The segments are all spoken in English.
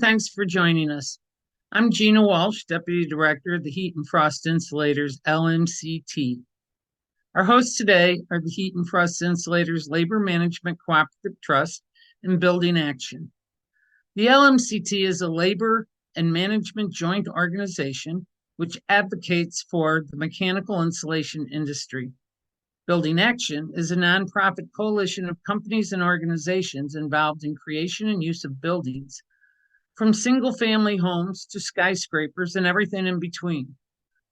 Thanks for joining us. I'm Gina Walsh, Deputy Director of the Heat and Frost Insulators, LMCT. Our hosts today are the Heat and Frost Insulators Labor Management Cooperative Trust and Building Action. The LMCT is a labor and management joint organization which advocates for the mechanical insulation industry. Building Action is a nonprofit coalition of companies and organizations involved in creation and use of buildings, from single-family homes to skyscrapers and everything in between.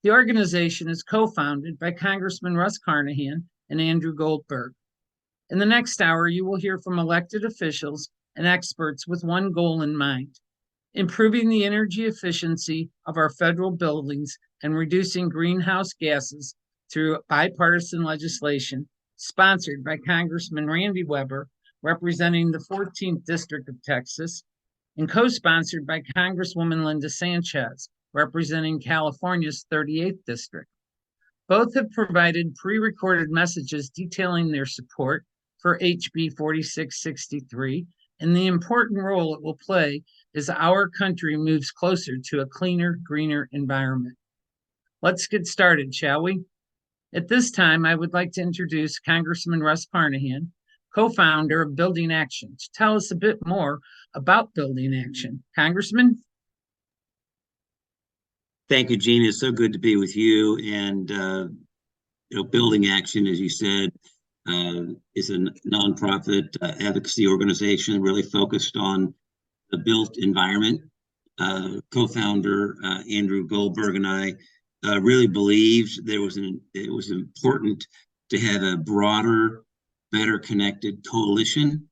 The organization is co-founded by Congressman Russ Carnahan and Andrew Goldberg. In the next hour, you will hear from elected officials and experts with one goal in mind: improving the energy efficiency of our federal buildings and reducing greenhouse gases through bipartisan legislation sponsored by Congressman Randy Weber, representing the 14th District of Texas, and co-sponsored by Congresswoman Linda Sanchez, representing California's 38th District. Both have provided pre-recorded messages detailing their support for HB 4663 and the important role it will play as our country moves closer to a cleaner, greener environment. Let's get started, shall we? At this time, I would like to introduce Congressman Russ Carnahan, co-founder of Building Action, to tell us a bit more about Building Action. Congressman? Thank you, Gina. It's so good to be with you. And, Building Action, as you said, is a nonprofit advocacy organization really focused on the built environment. Co-founder Andrew Goldberg and I really believed it was important to have a broader, better connected coalition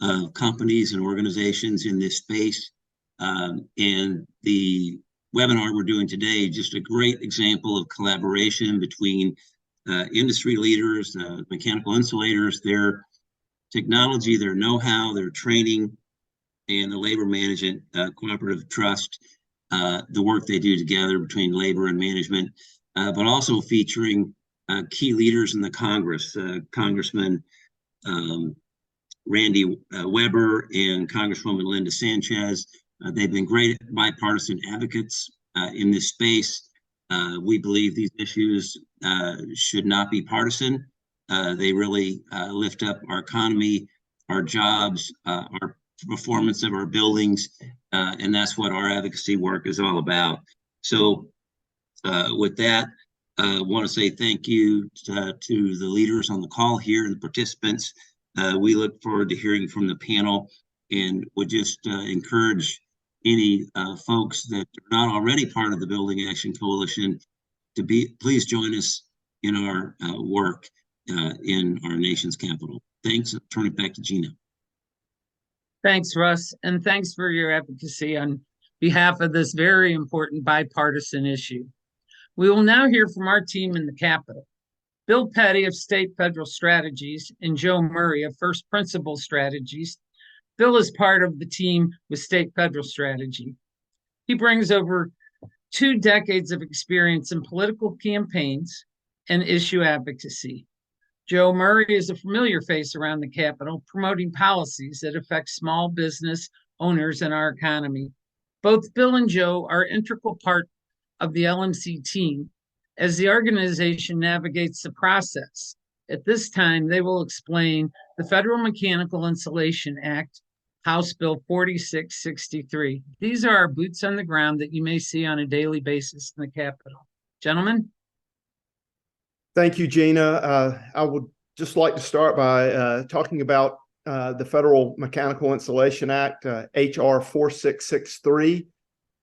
of companies and organizations in this space. And the webinar we're doing today, just a great example of collaboration between industry leaders, mechanical insulators, their technology, their know-how, their training, and the labor management cooperative trust, the work they do together between labor and management, but also featuring key leaders in the Congress, Congressman Randy Weber and Congresswoman Linda Sanchez. They've been great bipartisan advocates in this space. We believe these issues should not be partisan. They really lift up our economy, our jobs, our performance of our buildings, and that's what our advocacy work is all about. So with that, I want to say thank you to the leaders on the call here and the participants. We look forward to hearing from the panel and would just encourage any folks that are not already part of the Building Action Coalition to please join us in our work in our nation's capital. Thanks. I'll turn it back to Gina. Thanks, Russ, and thanks for your advocacy on behalf of this very important bipartisan issue. We will now hear from our team in the Capitol. Bill Petty of State Federal Strategies and Joe Murray of First Principles Strategies. Bill is part of the team with State Federal Strategy. He brings over 2 decades of experience in political campaigns and issue advocacy. Joe Murray is a familiar face around the Capitol, promoting policies that affect small business owners in our economy. Both Bill and Joe are an integral part of the LMC team as the organization navigates the process. At this time, they will explain the Federal Mechanical Insulation Act, House Bill 4663. These are our boots on the ground that you may see on a daily basis in the Capitol. Gentlemen? Thank you, Gina. I would just like to start by talking about the Federal Mechanical Insulation Act, HR 4663.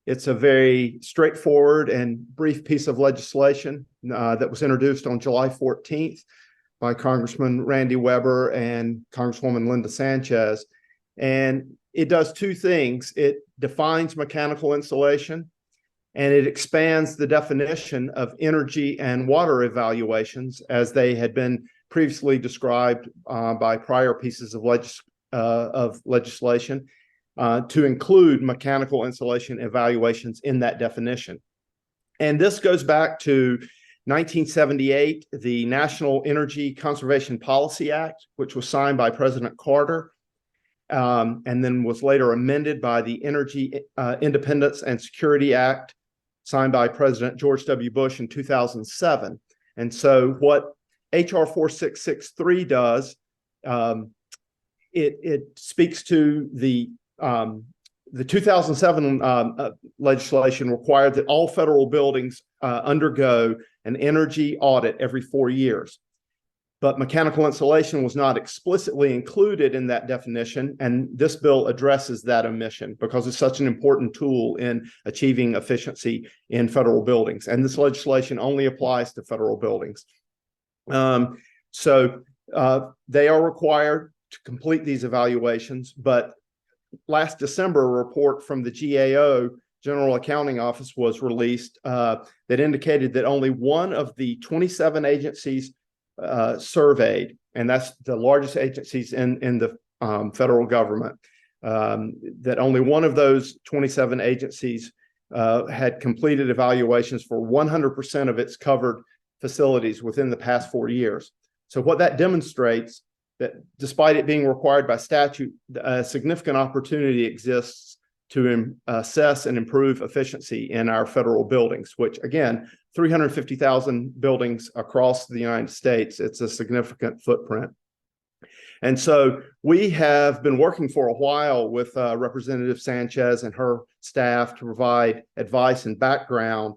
It's a very straightforward and brief piece of legislation that was introduced on July 14th by Congressman Randy Weber and Congresswoman Linda Sanchez. And it does 2 things. It defines mechanical insulation, and it expands the definition of energy and water evaluations as they had been previously described by prior pieces of legislation to include mechanical insulation evaluations in that definition. And this goes back to 1978, the National Energy Conservation Policy Act, which was signed by President Carter. and then was later amended by the Energy Independence and Security Act, signed by President George W. Bush in 2007. And so what HR 4663 does, it speaks to the 2007 legislation required that all federal buildings undergo an energy audit every 4 years. But mechanical insulation was not explicitly included in that definition, and this bill addresses that omission because it's such an important tool in achieving efficiency in federal buildings. And this legislation only applies to federal buildings. So they are required to complete these evaluations, but last December, a report from the GAO, General Accounting Office, was released that indicated that only one of the 27 agencies surveyed, and that's the largest agencies in the federal government, that only one of those 27 agencies had completed evaluations for 100% of its covered facilities within the past 4 years. So what that demonstrates, that despite it being required by statute, a significant opportunity exists to assess and improve efficiency in our federal buildings, which again, 350,000 buildings across the United States, it's a significant footprint. And so we have been working for a while with Representative Sanchez and her staff to provide advice and background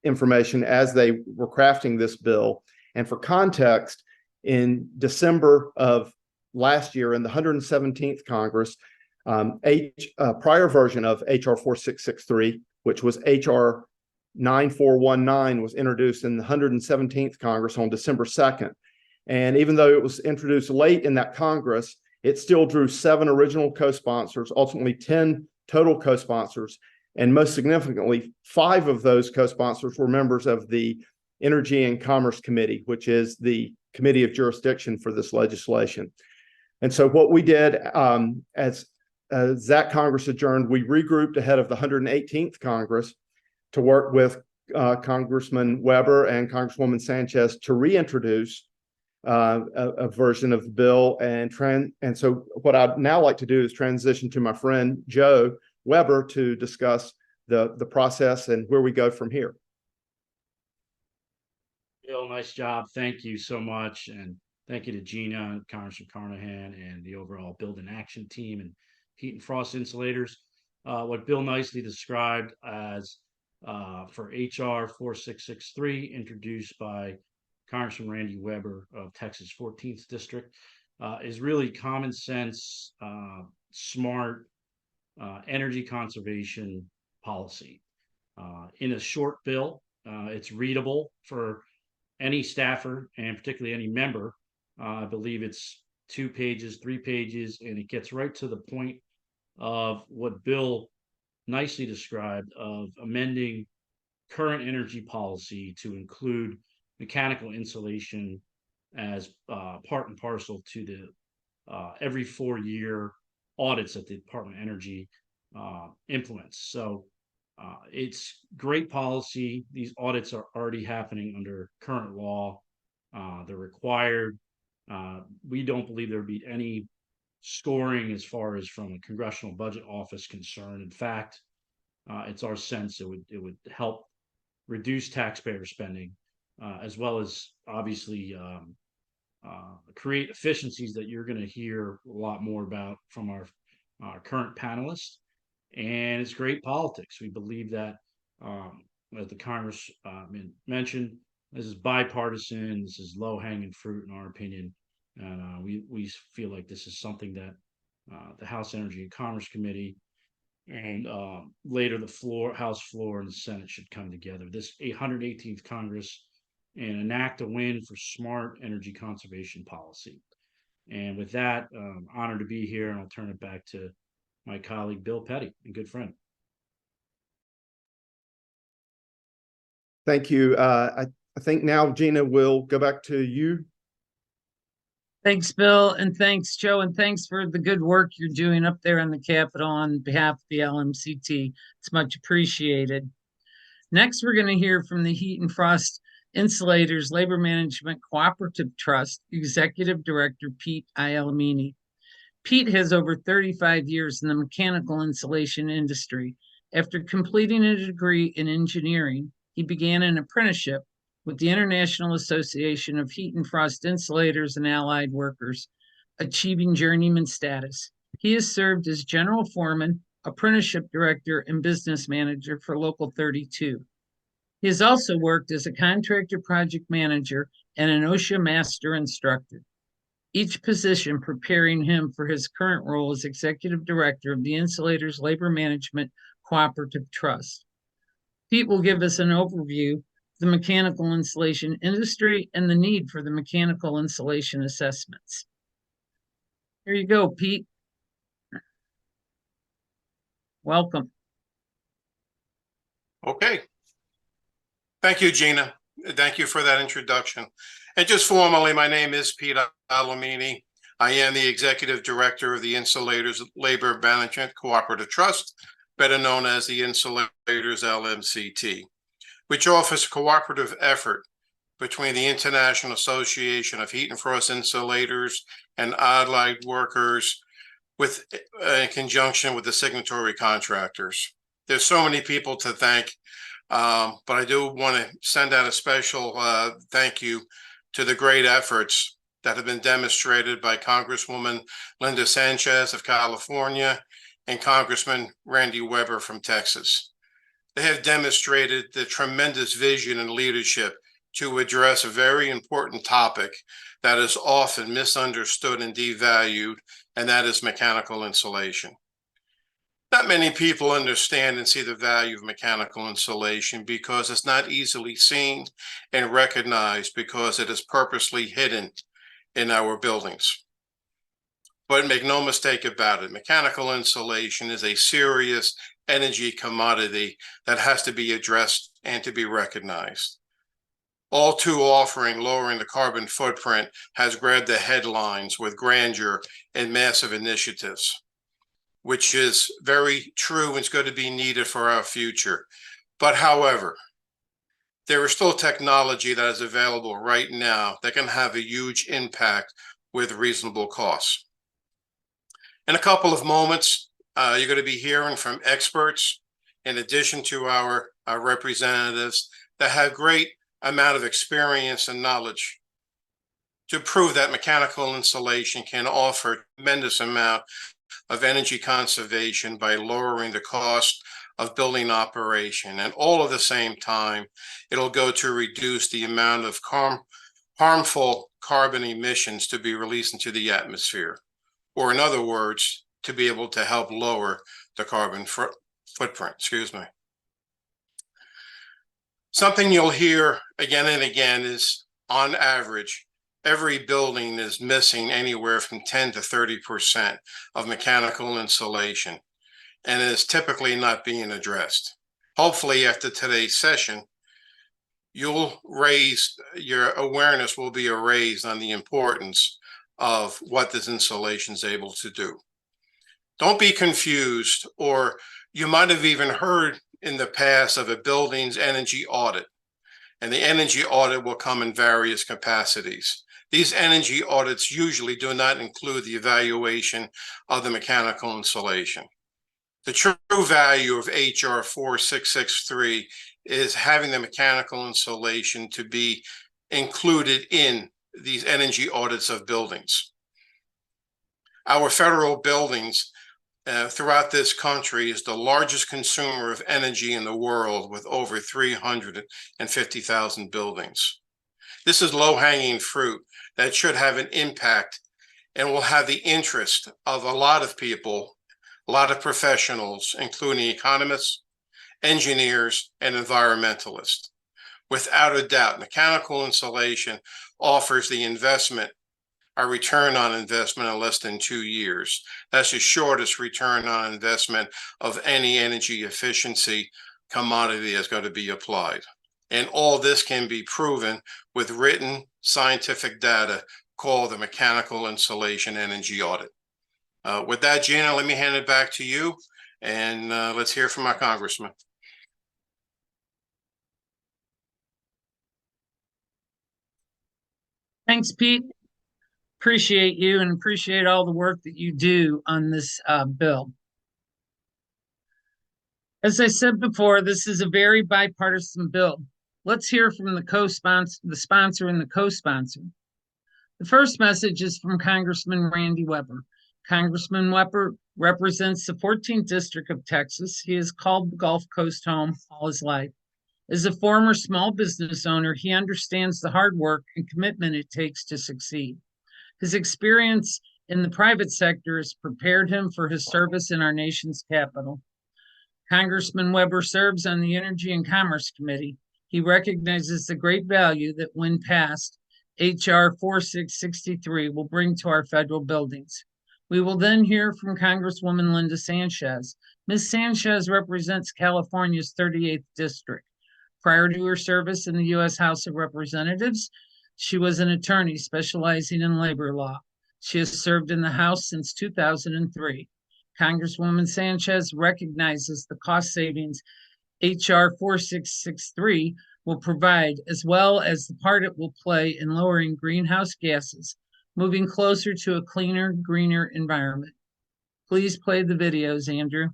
information as they were crafting this bill. And for context, in December of last year, in the 117th Congress, prior version of HR 4663, which was HR 9419, was introduced in the 117th Congress on December 2nd. And even though it was introduced late in that Congress, it still drew 7 original co-sponsors, ultimately 10 total co-sponsors. And most significantly, 5 of those co-sponsors were members of the Energy and Commerce Committee, which is the committee of jurisdiction for this legislation. And so what we did as that Congress adjourned, we regrouped ahead of the 118th Congress to work with Congressman Weber and Congresswoman Sanchez to reintroduce a version of the bill. And so what I'd now like to do is transition to my friend Joe Weber to discuss the process and where we go from here. Bill, nice job. Thank you so much. And thank you to Gina, Congressman Carnahan, and the overall Build and Action team and Heat and Frost Insulators. What Bill nicely described as for HR 4663, introduced by Congressman Randy Weber of Texas 14th District, is really common sense, smart energy conservation policy. In a short bill, it's readable for any staffer and particularly any member. I believe it's 2 pages, 3 pages, and it gets right to the point of what Bill nicely described of amending current energy policy to include mechanical insulation as part and parcel to the every 4-year audits that the Department of Energy implements. So it's great policy. These audits are already happening under current law. They're required. We don't believe there would be any scoring as far as from a Congressional Budget Office concerned. In fact, it's our sense it would help reduce taxpayer spending, as well as obviously create efficiencies that you're going to hear a lot more about from our current panelists. And it's great politics. We believe that, as the Congressman mentioned, this is bipartisan. This is low-hanging fruit, in our opinion. And we feel like this is something that the House Energy and Commerce Committee and later the House floor and the Senate should come together. This 118th Congress and enact a win for smart energy conservation policy. And with that, honored to be here, and I'll turn it back to my colleague, Bill Petty, a good friend. Thank you. I think now, Gina, we'll go back to you. Thanks, Bill, and thanks, Joe, and thanks for the good work you're doing up there in the Capitol on behalf of the LMCT. It's much appreciated. Next, we're going to hear from the Heat and Frost Insulators Labor Management Cooperative Trust Executive Director Pete Ialamini. Pete has over 35 years in the mechanical insulation industry. After completing a degree in engineering, he began an apprenticeship with the International Association of Heat and Frost Insulators and Allied Workers, achieving journeyman status. He has served as general foreman, apprenticeship director, and business manager for Local 32. He has also worked as a contractor project manager and an OSHA master instructor, each position preparing him for his current role as executive director of the Insulators Labor Management Cooperative Trust. Pete will give us an overview of the mechanical insulation industry and the need for the mechanical insulation assessments. Here you go, Pete. Welcome. Okay. Thank you, Gina. Thank you for that introduction. And just formally, my name is Pete Alamini. I am the Executive Director of the Insulators Labor Management Cooperative Trust, better known as the Insulators LMCT, which offers a cooperative effort between the International Association of Heat and Frost Insulators and Allied Workers in conjunction with the signatory contractors. There's so many people to thank, but I do want to send out a special thank you to the great efforts that have been demonstrated by Congresswoman Linda Sanchez of California and Congressman Randy Weber from Texas. They have demonstrated the tremendous vision and leadership to address a very important topic that is often misunderstood and devalued, and that is mechanical insulation. Not many people understand and see the value of mechanical insulation because it's not easily seen and recognized because it is purposely hidden in our buildings. But make no mistake about it, mechanical insulation is a serious energy commodity that has to be addressed and to be recognized. All too often, lowering the carbon footprint has grabbed the headlines with grandeur and massive initiatives, which is very true and is going to be needed for our future. But however, there is still technology that is available right now that can have a huge impact with reasonable costs. In a couple of moments, you're going to be hearing from experts, in addition to our representatives that have great amount of experience and knowledge to prove that mechanical insulation can offer a tremendous amount of energy conservation by lowering the cost of building operation. And all at the same time, it'll go to reduce the amount of harmful carbon emissions to be released into the atmosphere. Or in other words, to be able to help lower the carbon footprint, Something you'll hear again and again is, on average, every building is missing anywhere from 10 to 30% of mechanical insulation, and it is typically not being addressed. Hopefully, after today's session, your awareness will be raised on the importance of what this insulation is able to do. Don't be confused, or you might have even heard in the past of a building's energy audit, and the energy audit will come in various capacities. These energy audits usually do not include the evaluation of the mechanical insulation. The true value of HR 4663 is having the mechanical insulation to be included in these energy audits of buildings. Our federal buildings throughout this country is the largest consumer of energy in the world, with over 350,000 buildings. This is low-hanging fruit that should have an impact and will have the interest of a lot of people, a lot of professionals, including economists, engineers, and environmentalists. Without a doubt, mechanical insulation offers the investment a return on investment in less than 2 years. That's the shortest return on investment of any energy efficiency commodity that's going to be applied. And all this can be proven with written scientific data called the Mechanical Insulation Energy Audit. With that, Gina, let me hand it back to you, and let's hear from our congressman. Thanks, Pete. Appreciate you and appreciate all the work that you do on this bill. As I said before, this is a very bipartisan bill. Let's hear from the sponsor and the co-sponsor. The first message is from Congressman Randy Weber. Congressman Weber represents the 14th District of Texas. He has called the Gulf Coast home all his life. As a former small business owner, he understands the hard work and commitment it takes to succeed. His experience in the private sector has prepared him for his service in our nation's capital. Congressman Weber serves on the Energy and Commerce Committee. He recognizes the great value that, when passed, H.R. 4663 will bring to our federal buildings. We will then hear from Congresswoman Linda Sanchez. Ms. Sanchez represents California's 38th District. Prior to her service in the U.S. House of Representatives, she was an attorney specializing in labor law. She has served in the House since 2003. Congresswoman Sanchez recognizes the cost savings H.R. 4663 will provide, as well as the part it will play in lowering greenhouse gases, moving closer to a cleaner, greener environment. Please play the videos, Andrew.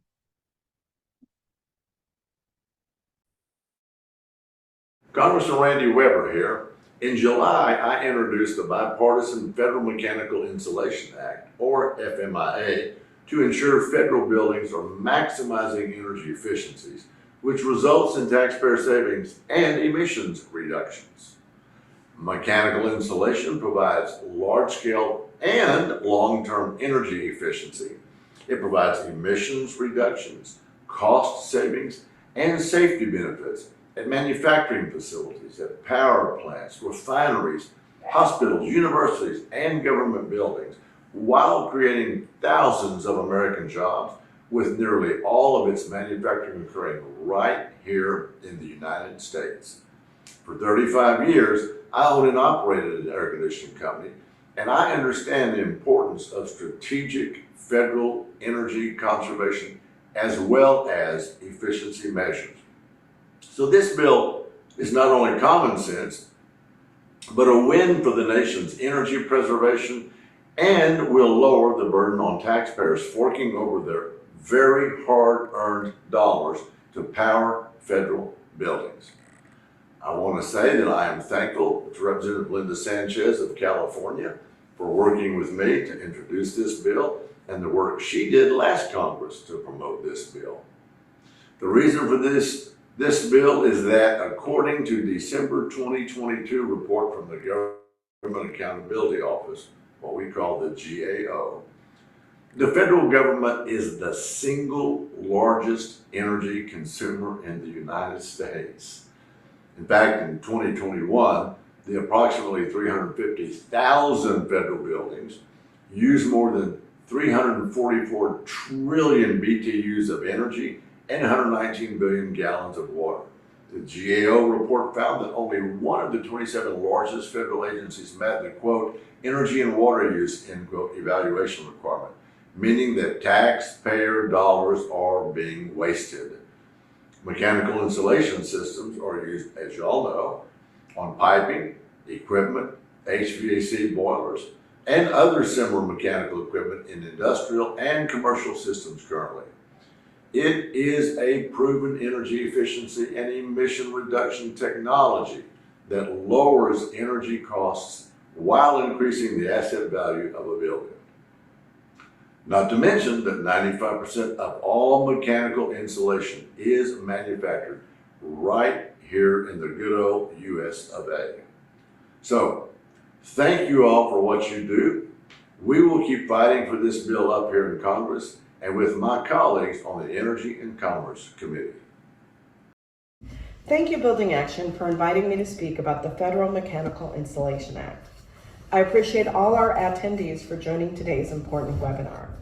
Congressman Randy Weber here. In July, I introduced the Bipartisan Federal Mechanical Insulation Act, or FMIA, to ensure federal buildings are maximizing energy efficiencies, which results in taxpayer savings and emissions reductions. Mechanical insulation provides large-scale and long-term energy efficiency. It provides emissions reductions, cost savings, and safety benefits at manufacturing facilities, at power plants, refineries, hospitals, universities, and government buildings, while creating thousands of American jobs, with nearly all of its manufacturing occurring right here in the United States. For 35 years, I owned and operated an air conditioning company, and I understand the importance of strategic federal energy conservation as well as efficiency measures. So this bill is not only common sense, but a win for the nation's energy preservation, and will lower the burden on taxpayers forking over their very hard-earned dollars to power federal buildings. I want to say that I am thankful to Representative Linda Sanchez of California for working with me to introduce this bill and the work she did last Congress to promote this bill. The reason for this bill is that, according to December 2022 report from the Government Accountability Office, what we call the GAO, the federal government is the single largest energy consumer in the United States. In fact, in 2021, the approximately 350,000 federal buildings use more than 344 trillion BTUs of energy and 119 billion gallons of water. The GAO report found that only one of the 27 largest federal agencies met the, quote, energy and water use, end quote, evaluation requirement, meaning that taxpayer dollars are being wasted. Mechanical insulation systems are used, as you all know, on piping, equipment, HVAC boilers, and other similar mechanical equipment in industrial and commercial systems currently. It is a proven energy efficiency and emission reduction technology that lowers energy costs while increasing the asset value of a building. Not to mention that 95% of all mechanical insulation is manufactured right here in the good old US of A. So, thank you all for what you do. We will keep fighting for this bill up here in Congress and with my colleagues on the Energy and Commerce Committee. Thank you, Building Action, for inviting me to speak about the Federal Mechanical Insulation Act. I appreciate all our attendees for joining today's important webinar.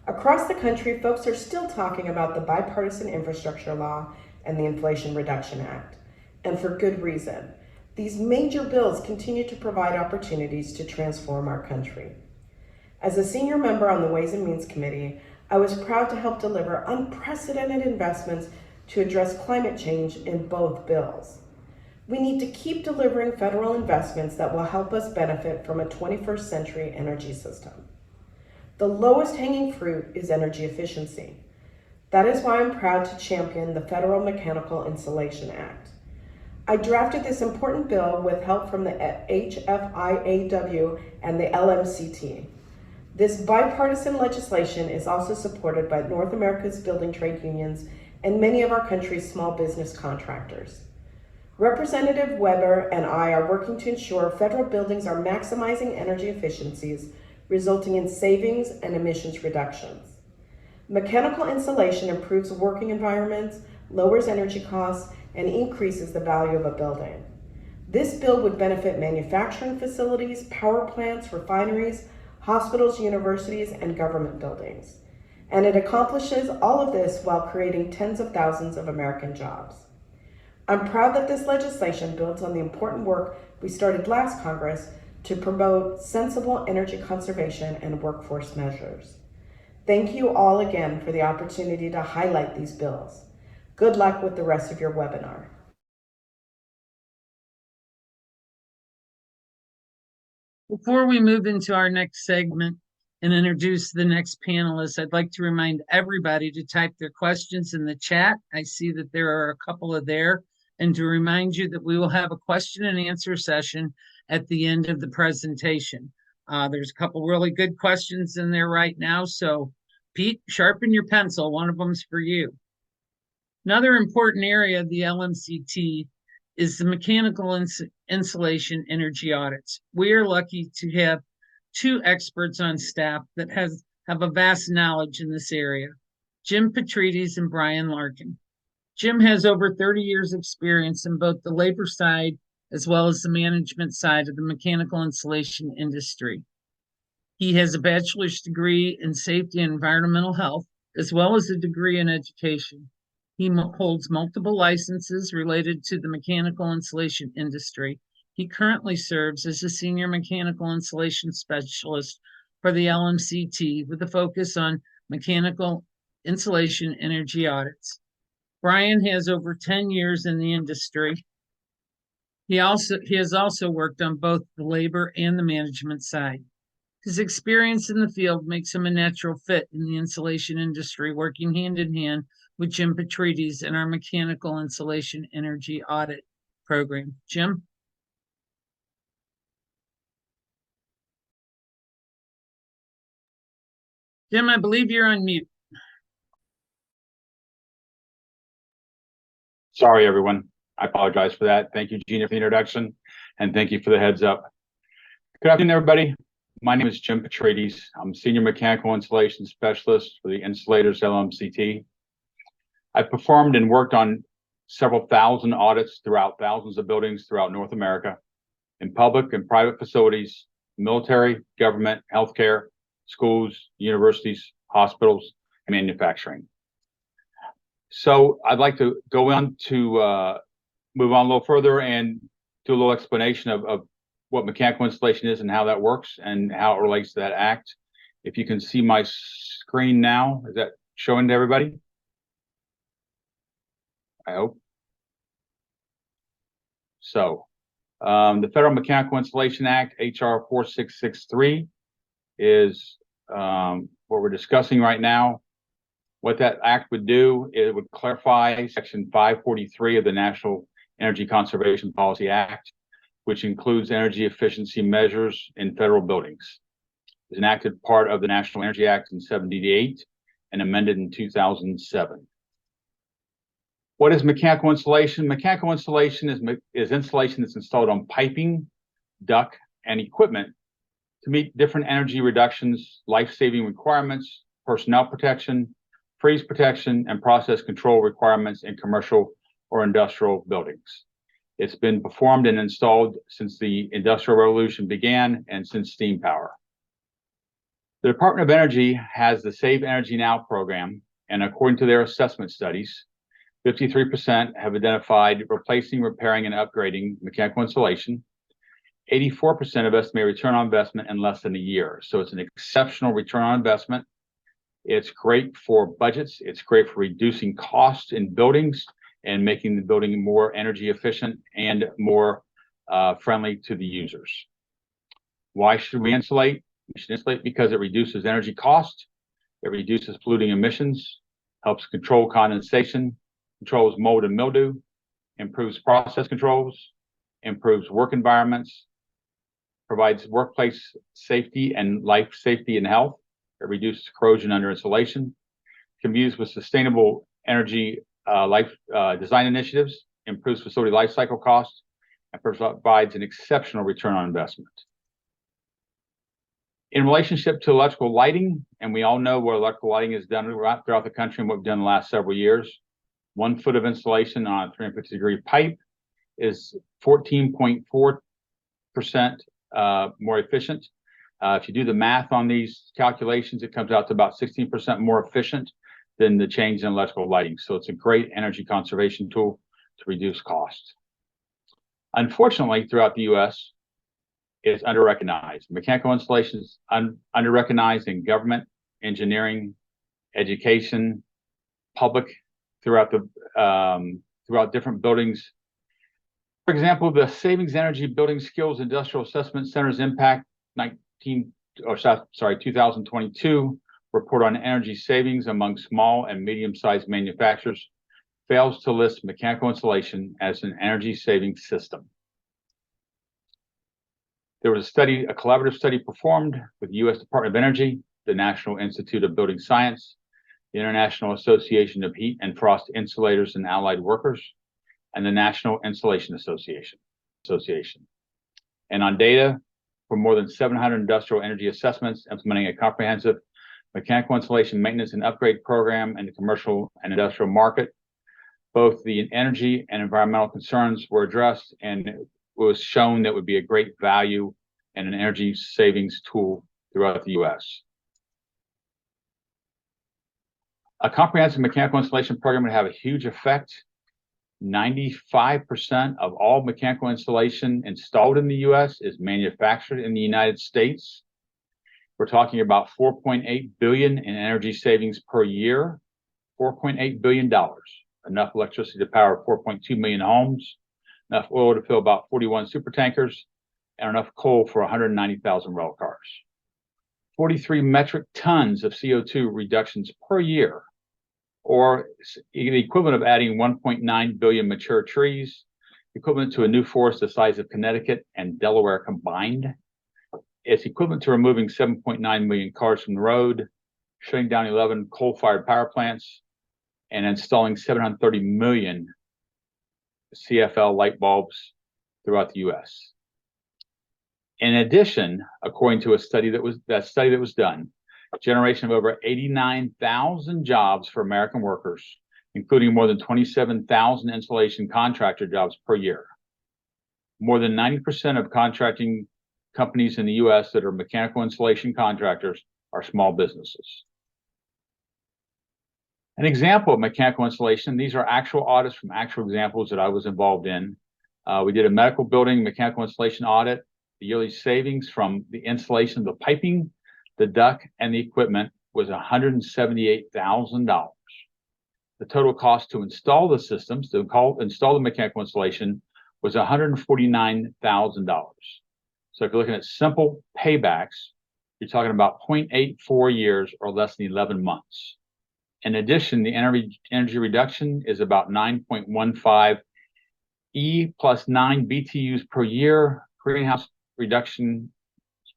Across the country, folks are still talking about the Bipartisan Infrastructure Law and the Inflation Reduction Act, and for good reason. These major bills continue to provide opportunities to transform our country. As a senior member on the Ways and Means Committee, I was proud to help deliver unprecedented investments to address climate change in both bills. We need to keep delivering federal investments that will help us benefit from a 21st century energy system. The lowest hanging fruit is energy efficiency. That is why I'm proud to champion the Federal Mechanical Insulation Act. I drafted this important bill with help from the HFIAW and the LMCT. This bipartisan legislation is also supported by North America's building trade unions and many of our country's small business contractors. Representative Weber and I are working to ensure federal buildings are maximizing energy efficiencies, resulting in savings and emissions reductions. Mechanical insulation improves working environments, lowers energy costs, and increases the value of a building. This bill would benefit manufacturing facilities, power plants, refineries, hospitals, universities, and government buildings. And it accomplishes all of this while creating tens of thousands of American jobs. I'm proud that this legislation builds on the important work we started last Congress to promote sensible energy conservation and workforce measures. Thank you all again for the opportunity to highlight these bills. Good luck with the rest of your webinar. Before we move into our next segment and introduce the next panelist, I'd like to remind everybody to type their questions in the chat. I see that there are a couple of there, and to remind you that we will have a question and answer session at the end of the presentation. There's a couple really good questions in there right now, so Pete, sharpen your pencil. One of them's for you. Another important area of the LMCT is the mechanical insulation energy audits. We are lucky to have two experts on staff that have a vast knowledge in this area, Jim Petrides and Brian Larkin. Jim has over 30 years experience in both the labor side as well as the management side of the mechanical insulation industry. He has a bachelor's degree in safety and environmental health, as well as a degree in education. He holds multiple licenses related to the mechanical insulation industry. He currently serves as a senior mechanical insulation specialist for the LMCT with a focus on mechanical insulation energy audits. Brian has over 10 years in the industry. He has also worked on both the labor and the management side. His experience in the field makes him a natural fit in the insulation industry, working hand in hand with Jim Petrides in our mechanical insulation energy audit program. Jim? Jim, I believe you're on mute. Sorry, everyone. I apologize for that. Thank you, Gina, for the introduction, and thank you for the heads up. Good afternoon, everybody. My name is Jim Petrides. I'm Senior Mechanical Insulation Specialist for the Insulators LMCT. I've performed and worked on several thousand audits throughout thousands of buildings throughout North America, in public and private facilities, military, government, healthcare, schools, universities, hospitals, and manufacturing. So I'd like to go on to move on a little further and do a little explanation of what mechanical insulation is and how that works and how it relates to that act. If you can see my screen now, is that showing to everybody? I hope. So the Federal Mechanical Insulation Act, HR 4663, is what we're discussing right now. What that act would do, it would clarify Section 543 of the National Energy Conservation Policy Act, which includes energy efficiency measures in federal buildings. It was enacted part of the National Energy Act in 1978 and amended in 2007. What is mechanical insulation? Mechanical insulation is insulation that's installed on piping, duct, and equipment to meet different energy reductions, life-saving requirements, personnel protection, freeze protection, and process control requirements in commercial or industrial buildings. It's been performed and installed since the Industrial Revolution began and since steam power. The Department of Energy has the Save Energy Now program, and according to their assessment studies, 53% have identified replacing, repairing, and upgrading mechanical insulation. 84% have estimated return on investment in less than a year. So it's an exceptional return on investment. It's great for budgets. It's great for reducing costs in buildings. and making the building more energy efficient and more friendly to the users. Why should we insulate? We should insulate because it reduces energy cost, it reduces polluting emissions, helps control condensation, controls mold and mildew, improves process controls, improves work environments, provides workplace safety and life safety and health. It reduces corrosion under insulation, can be used with sustainable energy design initiatives, improves facility life cycle costs, and provides an exceptional return on investment. In relationship to electrical lighting, and we all know what electrical lighting is done throughout the country and what we've done the last several years, 1 foot of insulation on a 350-degree pipe is 14.4% more efficient. If you do the math on these calculations, it comes out to about 16% more efficient than the change in electrical lighting. So it's a great energy conservation tool to reduce costs. Unfortunately, throughout the U.S., it's under-recognized. Mechanical insulation is under-recognized in government, engineering, education, public, throughout different buildings. For example, the Savings Energy Building Skills Industrial Assessment Center's Impact 2022 report on energy savings among small and medium-sized manufacturers fails to list mechanical insulation as an energy saving system. There was a collaborative study performed with the U.S. Department of Energy, the National Institute of Building Science, the International Association of Heat and Frost Insulators and Allied Workers, and the National Insulation Association. And on data for more than 700 industrial energy assessments, implementing a comprehensive mechanical insulation maintenance and upgrade program in the commercial and industrial market, both the energy and environmental concerns were addressed, and it was shown that would be a great value and an energy savings tool throughout the U.S. A comprehensive mechanical insulation program would have a huge effect. 95% of all mechanical insulation installed in the U.S. is manufactured in the United States. We're talking about $4.8 billion in energy savings per year. $4.8 billion, enough electricity to power 4.2 million homes, enough oil to fill about 41 super tankers, and enough coal for 190,000 rail cars. 43 metric tons of CO2 reductions per year, or the equivalent of adding 1.9 billion mature trees, equivalent to a new forest the size of Connecticut and Delaware combined. It's equivalent to removing 7.9 million cars from the road, shutting down 11 coal-fired power plants, and installing 730 million CFL light bulbs throughout the U.S. In addition, according to a study that was done, generation of over 89,000 jobs for American workers, including more than 27,000 insulation contractor jobs per year. More than 90% of contracting companies in the U.S. that are mechanical insulation contractors are small businesses. An example of mechanical insulation, these are actual audits from actual examples that I was involved in. We did a medical building mechanical insulation audit. The yearly savings from the installation of the piping, the duct, and the equipment was $178,000. The total cost to install the systems, install the mechanical insulation, was $149,000. So if you're looking at simple paybacks, you're talking about 0.84 years or less than 11 months. In addition, the energy reduction is about 9.15 E plus 9 BTUs per year. Greenhouse reduction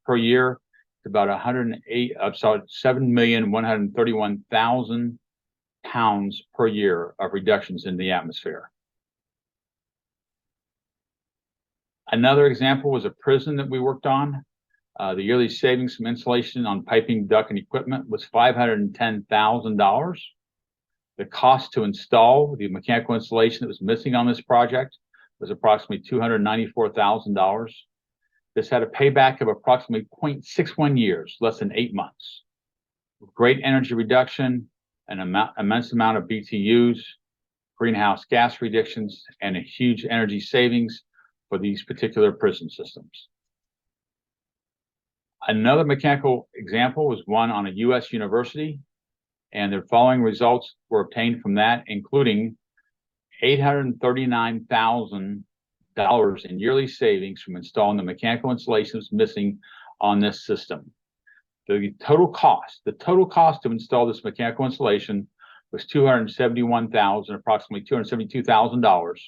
per year is about 7,131,000 pounds per year of reductions in the atmosphere. Another example was a prison that we worked on. The yearly savings from insulation on piping, duct, and equipment was $510,000. The cost to install the mechanical insulation that was missing on this project was approximately $294,000. This had a payback of approximately 0.61 years, less than 8 months. Great energy reduction, an immense amount of BTUs, greenhouse gas reductions, and a huge energy savings for these particular prison systems. Another mechanical example was one on a U.S. university, and the following results were obtained from that, including $839,000 in yearly savings from installing the mechanical installations missing on this system. The total cost to install this mechanical installation was approximately $272,000.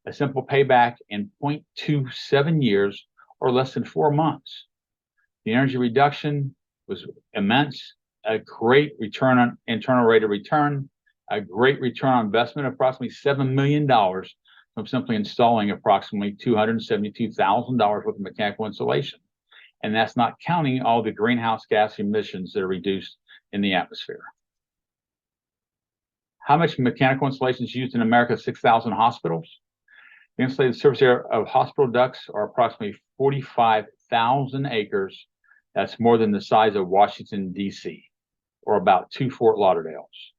A simple payback in 0.27 years or less than 4 months. The energy reduction was immense, a great return on internal rate of return, a great return on investment of approximately $7 million from simply installing approximately $272,000 worth of mechanical insulation. And that's not counting all the greenhouse gas emissions that are reduced in the atmosphere. How much mechanical insulation is used in America's 6,000 hospitals? The insulated surface area of hospital ducts are approximately 45,000 acres. That's more than the size of Washington, D.C., or about 2 Fort Lauderdales.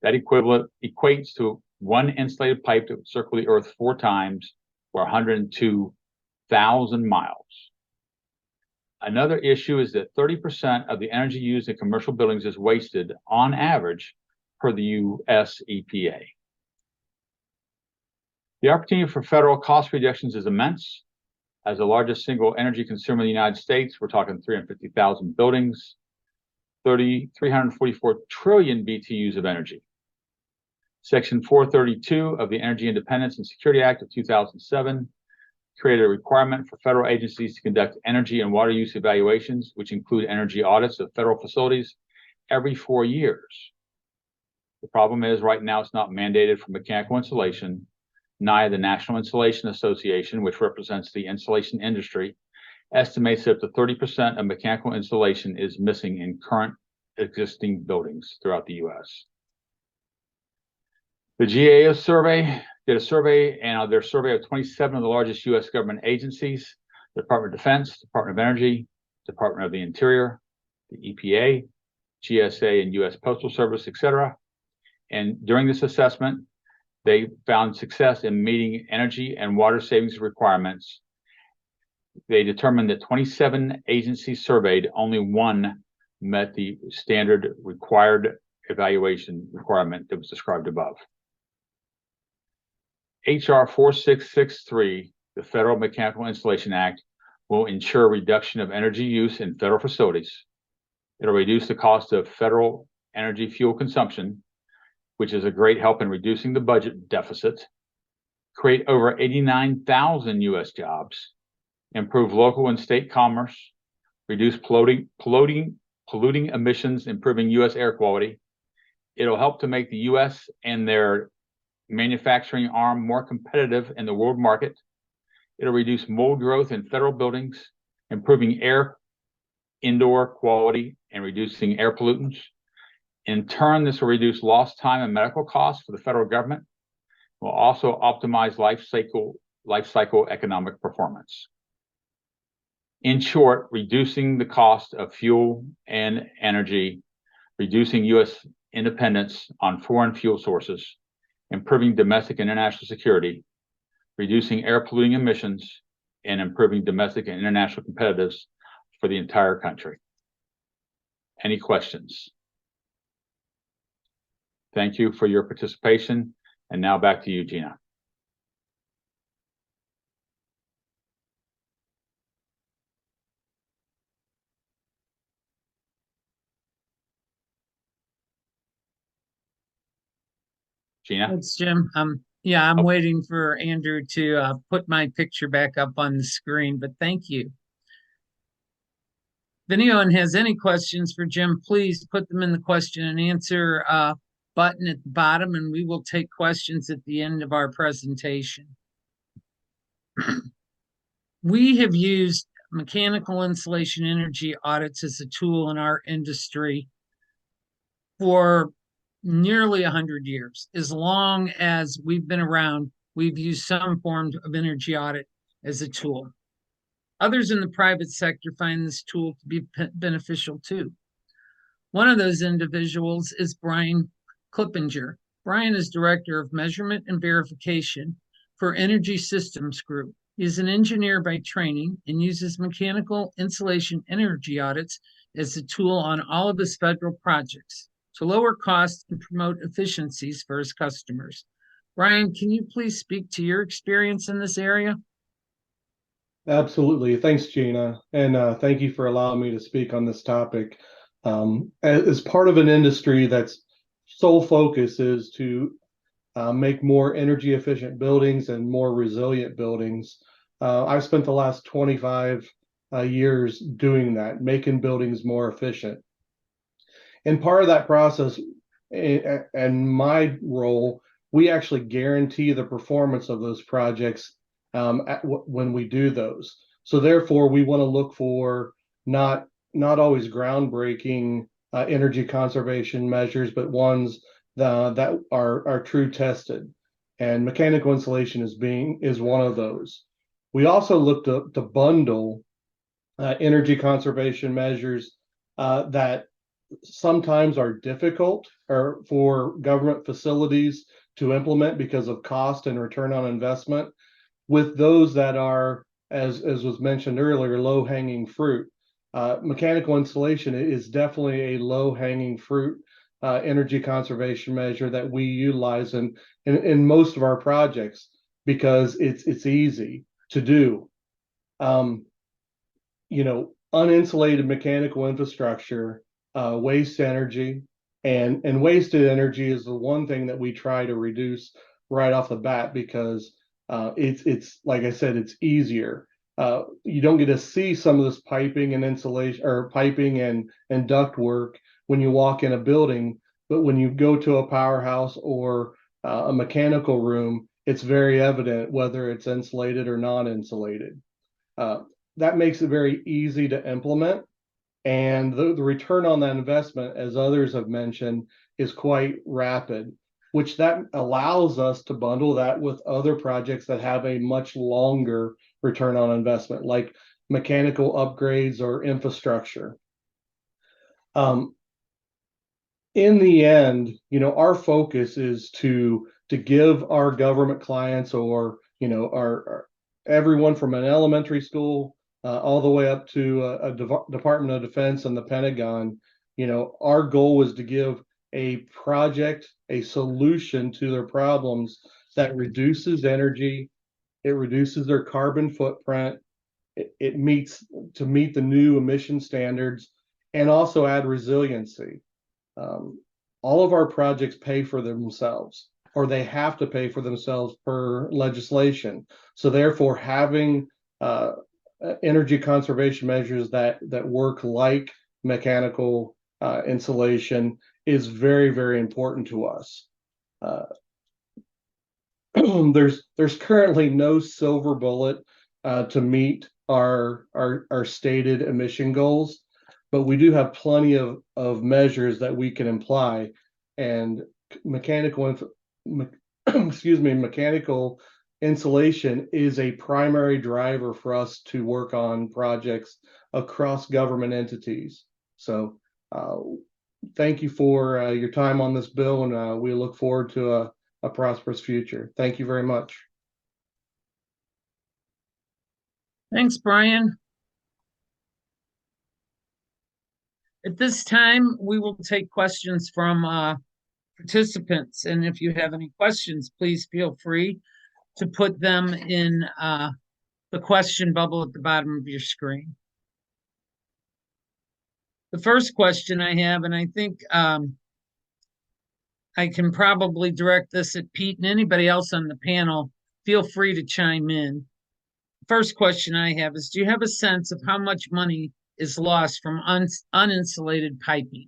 That equates to 1 insulated pipe that would circle the Earth 4 times, or 102,000 miles. Another issue is that 30% of the energy used in commercial buildings is wasted on average per the U.S. EPA. The opportunity for federal cost reductions is immense. As the largest single energy consumer in the United States, we're talking 350,000 buildings, 344 trillion BTUs of energy. Section 432 of the Energy Independence and Security Act of 2007 created a requirement for federal agencies to conduct energy and water use evaluations, which include energy audits of federal facilities every 4 years. The problem is right now it's not mandated for mechanical insulation. NIA, the National Insulation Association, which represents the insulation industry, estimates that up to 30% of mechanical insulation is missing in current existing buildings throughout the U.S. The GAO survey did a survey, and their survey of 27 of the largest U.S. government agencies, the Department of Defense, Department of Energy, Department of the Interior, the EPA, GSA, and U.S. Postal Service, etc. And during this assessment, they found success in meeting energy and water savings requirements. They determined that 27 agencies surveyed, only 1 met the standard required evaluation requirement that was described above. HR 4663, the Federal Mechanical Insulation Act, will ensure reduction of energy use in federal facilities. It'll reduce the cost of federal energy fuel consumption, which is a great help in reducing the budget deficit, create over 89,000 U.S. jobs, improve local and state commerce, reduce polluting emissions, improving U.S. air quality. It'll help to make the U.S. and their manufacturing arm more competitive in the world market. It'll reduce mold growth in federal buildings, improving indoor quality and reducing air pollutants. In turn, this will reduce lost time and medical costs for the federal government. It will also optimize life cycle economic performance. In short, reducing the cost of fuel and energy, reducing U.S. independence on foreign fuel sources, improving domestic and international security, reducing air polluting emissions, and improving domestic and international competitiveness for the entire country. Any questions? Thank you for your participation. And now back to you, Gina. Gina? Thanks, Jim. Yeah, I'm waiting for Andrew to put my picture back up on the screen, but thank you. If anyone has any questions for Jim, please put them in the question and answer button at the bottom, and we will take questions at the end of our presentation. We have used mechanical insulation energy audits as a tool in our industry for nearly 100 years. As long as we've been around, we've used some form of energy audit as a tool. Others in the private sector find this tool to be beneficial too. One of those individuals is Brian Klippinger. Brian is Director of Measurement and Verification for Energy Systems Group. He's an engineer by training and uses mechanical insulation energy audits as a tool on all of his federal projects to lower costs and promote efficiencies for his customers. Brian, can you please speak to your experience in this area? Absolutely. Thanks, Gina. And thank you for allowing me to speak on this topic. As part of an industry that's sole focus is to make more energy efficient buildings and more resilient buildings, I've spent the last 25 years doing that, making buildings more efficient. And part of that process and my role, we actually guarantee the performance of those projects when we do those. So therefore, we want to look for not always groundbreaking energy conservation measures, but ones that are true tested. And mechanical insulation is one of those. We also look to bundle energy conservation measures that sometimes are difficult or for government facilities to implement because of cost and return on investment, with those that are, as was mentioned earlier, low-hanging fruit. Mechanical insulation is definitely a low-hanging fruit energy conservation measure that we utilize in most of our projects because it's easy to do. Uninsulated mechanical infrastructure, waste energy, and wasted energy is the one thing that we try to reduce right off the bat because it's like I said, it's easier. You don't get to see some of this piping and insulation or piping and duct work when you walk in a building, but when you go to a powerhouse or a mechanical room, it's very evident whether it's insulated or non-insulated. That makes it very easy to implement. And the return on that investment, as others have mentioned, is quite rapid, which that allows us to bundle that with other projects that have a much longer return on investment, like mechanical upgrades or infrastructure. In the end, our focus is to give our government clients or, our everyone from an elementary school all the way up to a Department of Defense and the Pentagon, our goal is to give a project, a solution to their problems that reduces energy, it reduces their carbon footprint, it meet the new emission standards, and also add resiliency. All of our projects pay for themselves, or they have to pay for themselves per legislation. So therefore, having energy conservation measures that work like mechanical insulation is very, very important to us. There's currently no silver bullet to meet our stated emission goals, but we do have plenty of measures that we can apply, and mechanical insulation is a primary driver for us to work on projects across government entities. So thank you for your time on this bill, and we look forward to a prosperous future. Thank you very much. Thanks, Brian. At this time, we will take questions from participants. And if you have any questions, please feel free to put them in the question bubble at the bottom of your screen. The first question I have, and I think I can probably direct this at Pete and anybody else on the panel, feel free to chime in. First question I have is, do you have a sense of how much money is lost from uninsulated piping?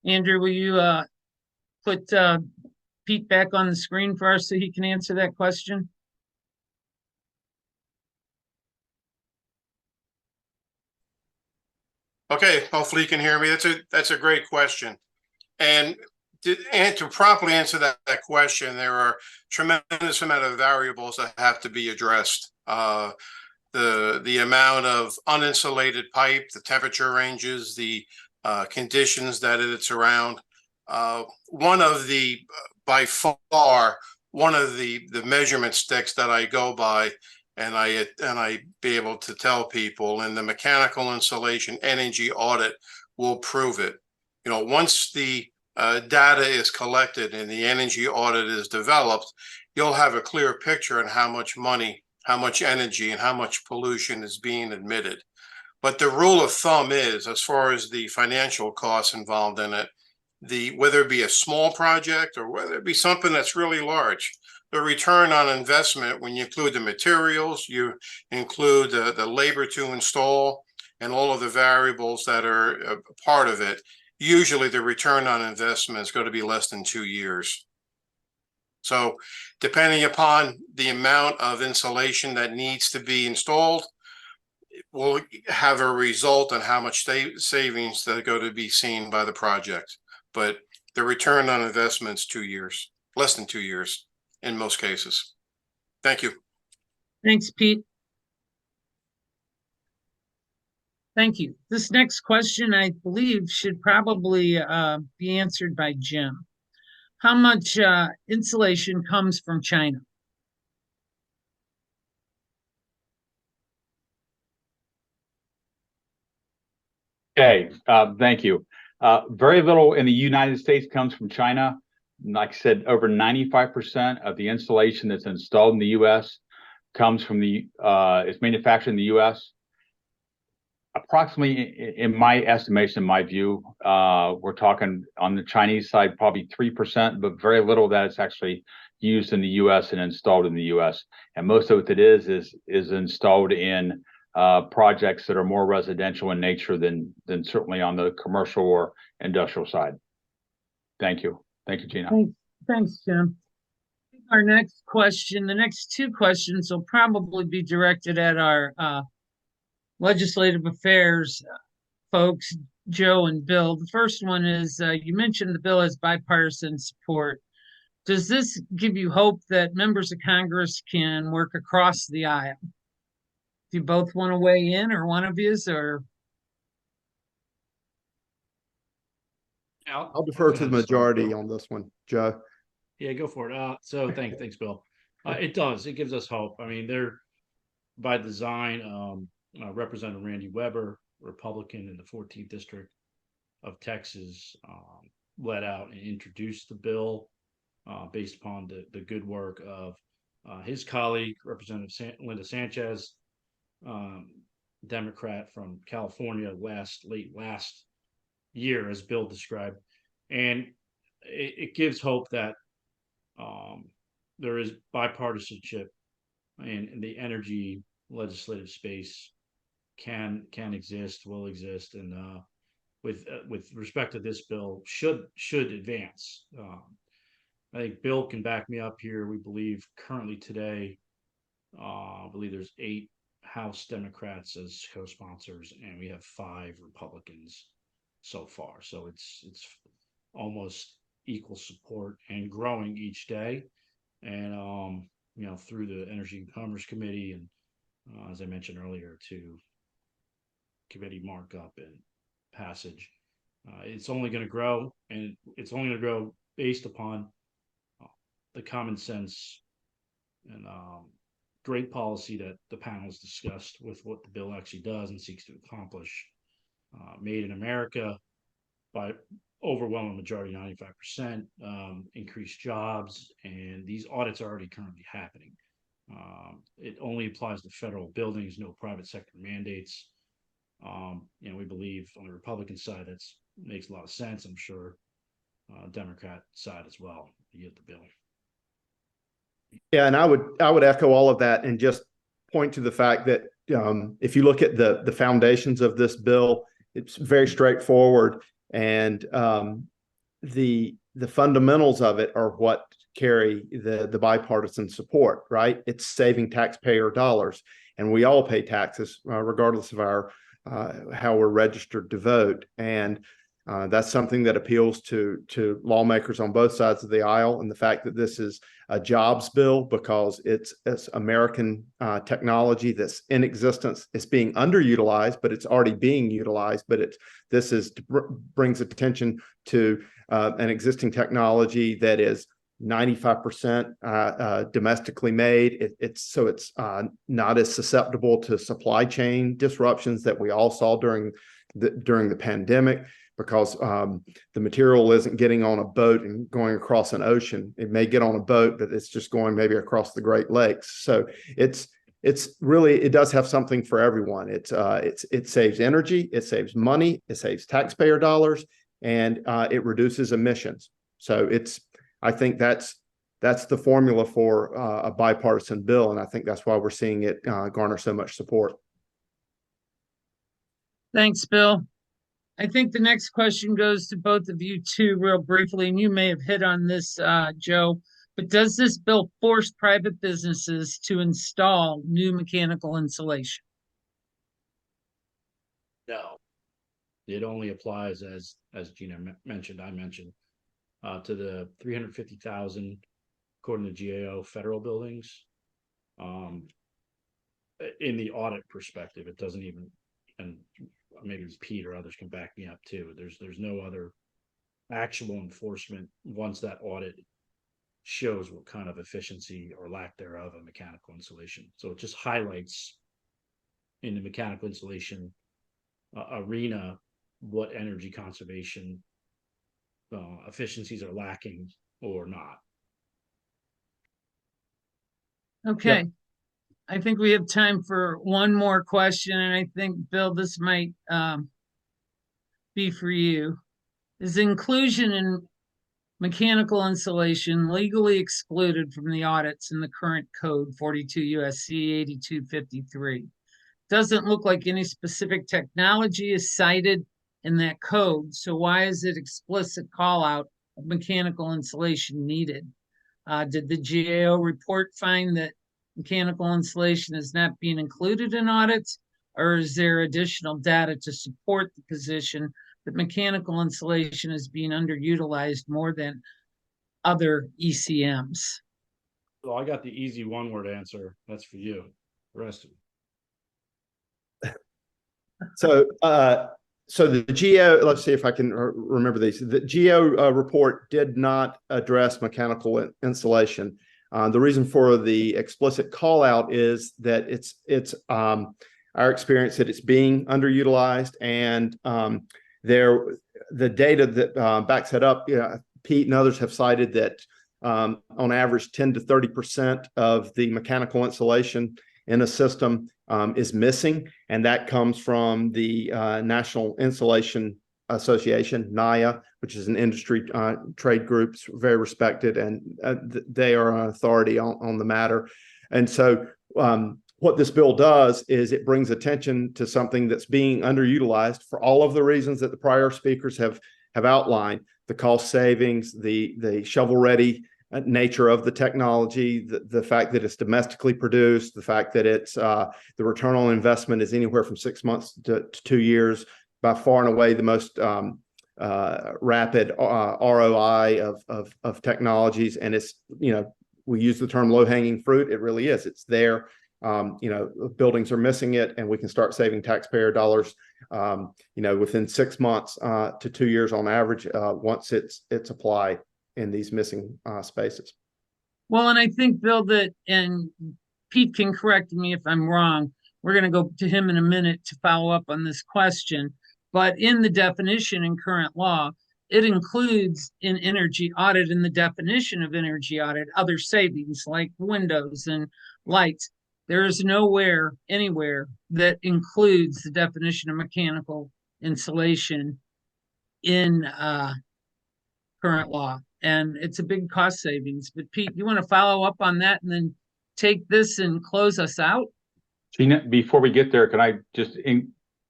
Andrew, will you put Pete back on the screen for us so he can answer that question? Okay, hopefully you can hear me. That's a great question. And to properly answer that question, there are tremendous amount of variables that have to be addressed. The amount of uninsulated pipe, the temperature ranges, the conditions that it's around. By far, one of the measurement sticks that I go by, and I be able to tell people, and the mechanical insulation energy audit will prove it. You know, once the data is collected and the energy audit is developed, you'll have a clear picture on how much money, how much energy, and how much pollution is being emitted. But the rule of thumb is, as far as the financial costs involved in it, whether it be a small project or whether it be something that's really large, the return on investment, when you include the materials, you include the labor to install, and all of the variables that are a part of it, usually the return on investment is going to be less than 2 years. So depending upon the amount of insulation that needs to be installed, will have a result on how much savings that are going to be seen by the project. But the return on investment is 2 years, less than 2 years in most cases. Thank you. Thanks, Pete. Thank you. This next question, I believe, should probably be answered by Jim. How much insulation comes from China? Okay, thank you. Very little in the United States comes from China. Like I said, over 95% of the insulation that's installed in the U.S. comes from is manufactured in the U.S. Approximately, in my estimation, in my view, we're talking on the Chinese side, probably 3%, but very little of that is actually used in the U.S. and installed in the U.S. And most of it is installed in projects that are more residential in nature than certainly on the commercial or industrial side. Thank you. Thank you, Gina. Thanks, Jim. Our next question, the next two questions will probably be directed at our legislative affairs folks, Joe and Bill. The first one is, you mentioned the bill has bipartisan support. Does this give you hope that members of Congress can work across the aisle? Do you both want to weigh in, or one of yous, or? I'll defer to the majority on this one, Joe. Yeah, go for it. So thanks, Bill. It does. It gives us hope. I mean, they're by design. Representative Randy Weber, Republican in the 14th District of Texas, led out and introduced the bill based upon the good work of his colleague, Representative Linda Sanchez, Democrat from California, late last year, as Bill described. And it gives hope that there is bipartisanship in the energy legislative space can exist, will exist, and with respect to this bill, should advance. I think Bill can back me up here. We believe currently today, I believe there's 8 House Democrats as co-sponsors, and we have 5 Republicans so far. So it's almost equal support and growing each day. And through the Energy and Commerce Committee, and as I mentioned earlier, to committee markup and passage, it's only going to grow, and it's only going to grow based upon the common sense and great policy that the panel has discussed with what the bill actually does and seeks to accomplish. Made in America by overwhelming majority, 95%, increased jobs, and these audits are already currently happening. It only applies to federal buildings, no private sector mandates. We believe on the Republican side that makes a lot of sense. I'm sure Democrat side as well. You get the bill. Yeah, and I would echo all of that and just point to the fact that if you look at the foundations of this bill, it's very straightforward, and the fundamentals of it are what carry the bipartisan support, right? It's saving taxpayer dollars, and we all pay taxes regardless of our how we're registered to vote, and that's something that appeals to lawmakers on both sides of the aisle. And the fact that this is a jobs bill, because it's American technology that's in existence. It's being underutilized, but it's already being utilized. But this brings attention to an existing technology that is 95% domestically made. It's not as susceptible to supply chain disruptions that we all saw during the pandemic, because the material isn't getting on a boat and going across an ocean. It may get on a boat, but it's just going maybe across the Great Lakes. So it's really, it does have something for everyone. It saves energy, it saves money, it saves taxpayer dollars, and it reduces emissions. So I think that's the formula for a bipartisan bill, and I think that's why we're seeing it garner so much support. Thanks, Bill. I think the next question goes to both of you too, real briefly, and you may have hit on this, Joe, but does this bill force private businesses to install new mechanical insulation? No, it only applies, as Gina mentioned, I mentioned, to the 350,000, according to GAO, federal buildings. In the audit perspective, it doesn't even, and maybe it's Pete or others can back me up too. There's no other actual enforcement once that audit shows what kind of efficiency or lack thereof of mechanical insulation. So it just highlights in the mechanical insulation arena what energy conservation efficiencies are lacking or not. Okay. Yep. I think we have time for one more question, and I think, Bill, this might be for you. Is inclusion in mechanical insulation legally excluded from the audits in the current code 42 USC 8253? Doesn't look like any specific technology is cited in that code, so why is it explicit call out of mechanical insulation needed? Did the GAO report find that mechanical insulation is not being included in audits, or is there additional data to support the position that mechanical insulation is being underutilized more than other ECMs? Well, I got the easy one-word answer. That's for you. The rest of it. So the GAO, let's see if I can remember these. The GAO report did not address mechanical insulation. The reason for the explicit call out is that it's our experience that it's being underutilized, and the data that backs it up. Pete and others have cited that on average 10 to 30% of the mechanical insulation in a system is missing, and that comes from the National Insulation Association, NIA, which is an industry trade group, very respected, and they are an authority on the matter. And so what this bill does is it brings attention to something that's being underutilized for all of the reasons that the prior speakers have outlined: the cost savings, the shovel-ready nature of the technology, the fact that it's domestically produced, the fact that it's the return on investment is anywhere from 6 months to 2 years, by far and away the most rapid ROI of technologies. And it's, we use the term low-hanging fruit. It really is. It's there. Buildings are missing it, and we can start saving taxpayer dollars, within 6 months to 2 years on average, once it's applied in these missing spaces. Well, and I think, Bill, that, and Pete can correct me if I'm wrong, we're going to go to him in a minute to follow up on this question, but in the definition in current law, it includes in energy audit, in the definition of energy audit, other savings like windows and lights. There is nowhere, anywhere, that includes the definition of mechanical insulation in current law. And it's a big cost savings. But Pete, you want to follow up on that and then take this and close us out? Gina, before we get there, can I just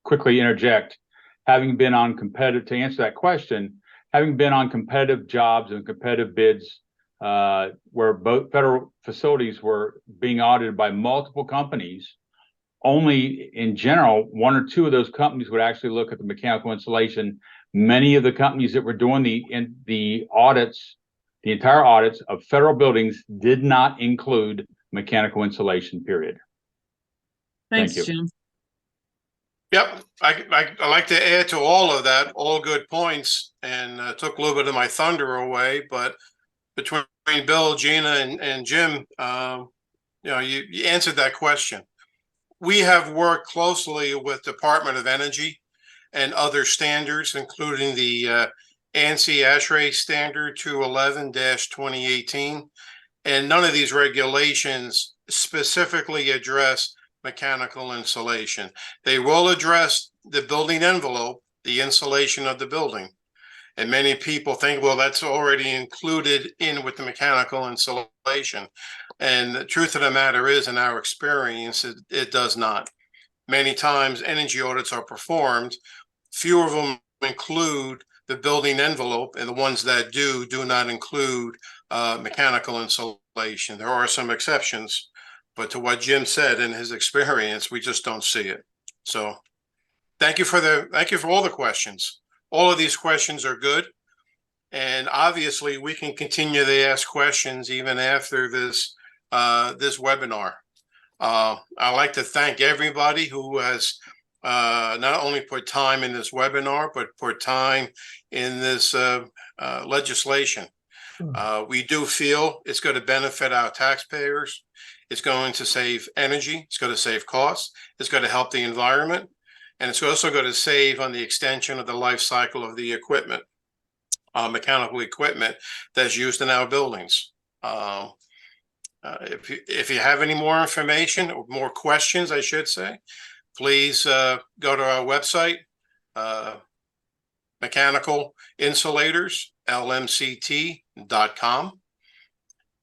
quickly interject? Having been on to answer that question, having been on competitive jobs and competitive bids where both federal facilities were being audited by multiple companies, only in general, 1 or 2 of those companies would actually look at the mechanical insulation. Many of the companies that were doing the audits, the entire audits of federal buildings, did not include mechanical insulation, period. Thanks, Thank you. Jim. Yep, I like to add to all of that, all good points, and took a little bit of my thunder away. But between Bill, Gina, and Jim, you answered that question. We have worked closely with Department of Energy and other standards, including the ANSI ASHRAE standard 211-2018. And none of these regulations specifically address mechanical insulation. They will address the building envelope, the insulation of the building. And many people think, well, that's already included in with the mechanical insulation. And the truth of the matter is, in our experience, it does not. Many times energy audits are performed. Few of them include the building envelope, and the ones that do not include mechanical insulation. There are some exceptions, but to what Jim said in his experience, we just don't see it. So thank you for all the questions. All of these questions are good. And obviously we can continue to ask questions even after this webinar. I'd like to thank everybody who has not only put time in this webinar, but put time in this legislation. We do feel it's going to benefit our taxpayers. It's going to save energy. It's going to save costs. It's going to help the environment. And it's also going to save on the extension of the life cycle of the equipment, mechanical equipment that's used in our buildings. If you have any more information or more questions, I should say, please go to our website, Mechanical Insulators, lmct.com.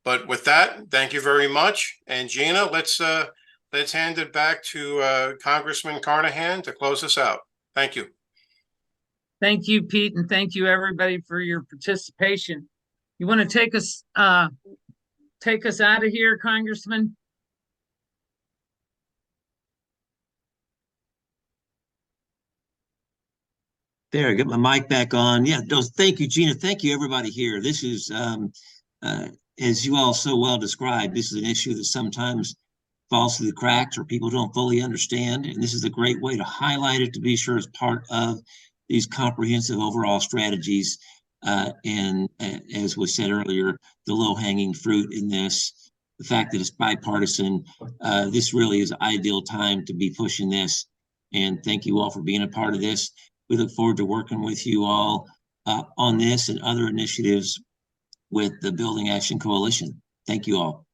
But with that, thank you very much. And Gina, let's hand it back to Congressman Carnahan to close us out. Thank you. Thank you, Pete, and thank you everybody for your participation. You want to take us out of here, Congressman? There, I get my mic back on. Yeah, thank you, Gina. Thank you, everybody here. This is, as you all so well described, this is an issue that sometimes falls through the cracks or people don't fully understand. And this is a great way to highlight it, to be sure it's part of these comprehensive overall strategies. And as was said earlier, the low-hanging fruit in this, the fact that it's bipartisan, this really is an ideal time to be pushing this. And thank you all for being a part of this. We look forward to working with you all on this and other initiatives with the Building Action Coalition. Thank you all.